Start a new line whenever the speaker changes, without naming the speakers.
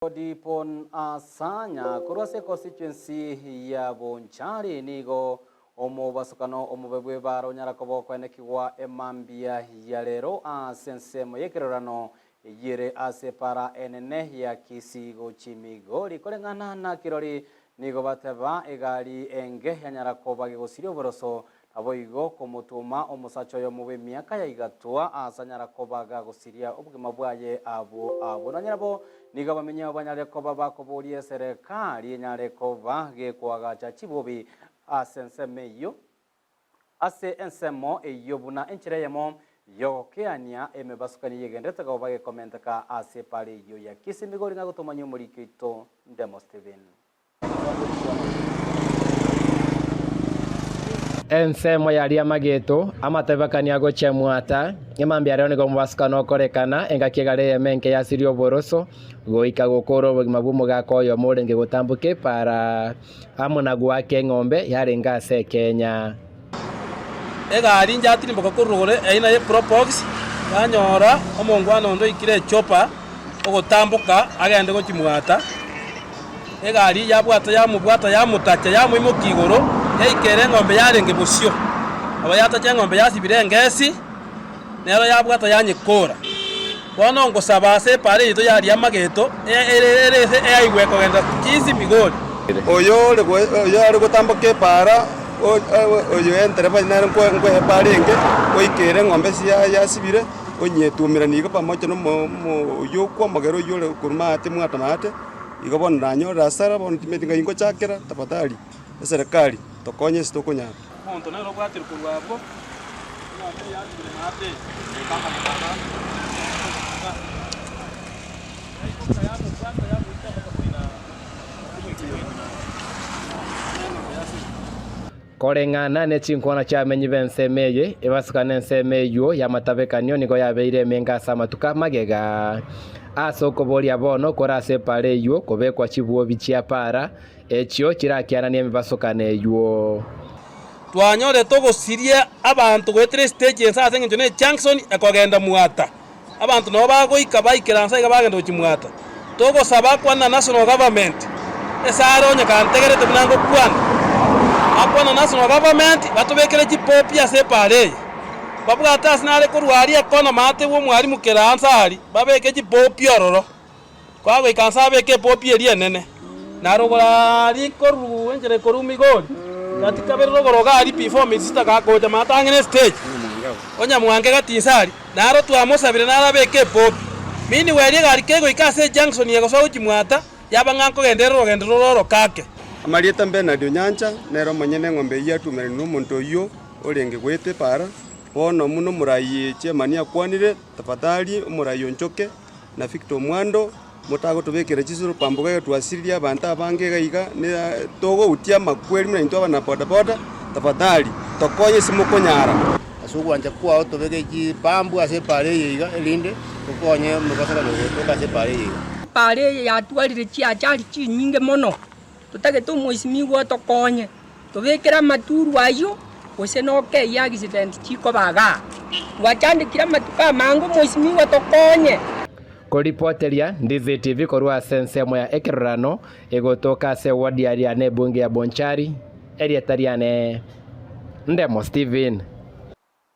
Dipon asanya kurase constituency ya Bonchari nigo omo basukano omo bebwe baro nyarakobo kwenekiwa emambia ya lero sensemo yekerorano yire asepara enene ya kisigo chimigori kolengana na kirori nigo bateba egali enge ya nyarakoba gigosirio boroso aboigo komutuma omusacho yo mube miaka ya igatua asanyarakoba gagosiria obugima bwaye abo nanyarabo niga bamenye abanyarekoba bakoborie serikali nyarekoba gekwaga chachibobi asensemeyo ase ensemo eyobuna enchireyemo yokeania emebasukani yegendete go bage komentaka ase pali yo ya kisimigori ngagutomanyo muri kito Ndemo Steven
ensemo yali amageto amatebakania gochemwata emambia rero nigo mubasukano korekana engakigale yemenke yasirio boroso goika gokoro bugima bumugakoyo murenge gutambuke para amuna gwake ng'ombe yarenga ase Kenya
egari njatiri mboka kurugore aina ye propox yanyora omongwana ndo ikire chopa ogotambuka agende gochimwata egari yabwata yamutacha yamwimo kigoro eikere ng'ombe yarenge busio abayata ng'ombe yasibire ngesi nero yabwata yanyekora bono ngosaba ase pare ito yari amageto ererese aigwe kogenda kisi migori
oyo ari gutambuke para oyo entereba nere nkwe parenge oikere ng'ombe yasibire onyetumira nigo pamoja no oyo kwa magero yole kurumate mwatamate igo bono nanyorera asara bono timetinga ingo chakera tafadhali serikali tokonye sitokunyara
monto nero bwatiri kurwabo ng'ombe yasibire nate kama
korengana ne chinkona chamenyi bensemeye ebasukana ensemeyo ya matabekanyo nigo yabeire menga samatuka magega asoko boria bono korase pare yo kobekwa chibuo bichia para ekyo kirakiana ne basukana eyo
twanyore togosiria abantu gwetere stage ensa sengenjo ne Jackson ekogenda muata abantu no bagoika baikeransa iga bagenda okimwata togosaba kwana national government esaronye kantegerete munango kwana akwana national government batubekere chipopi ase pare babwata asinale kurwari ekona mate wo mwarimu keransari babeke chipopi ororo kwago ikansa beke popi eri enene narogora rikoru enjere korumigori katika berogoroga ari perform sita gakoja matangene stage onya mwange gatinsari naro twamosabire narabeke popi mini weri gari kego ikase Junction yego so ukimwata yabanganko gendero kake
amarieta Bernard Onyancha nero manyene ng'ombe yatumere n'omuntu yo orenge gwete para bono muno murayi chemani akwanire tafadhali murayi onchoke na Victor Mwando mutago tubekere chisuru pambuga twasiriria abantu abange gaiga ne togo utia makweli mna into abana boda tafadhali tokonye simukonyara
asugwanja kwa tubeke chipambu ase pare yiga elinde tokonye mukasara logo ase pare yiga
pare ya twalire chiachari chinyinge mono tutage tumwisimigo tokonye tubekera maturu ayo ose noke ya accident chiko baga wachandikira matuka mango mwisimigo tokonye
koripoteria Ndizi TV korwa sensemo ya ekerorano egotoka se wadi ya ne bunge ya Bonchari erietariane Ndemo Steven.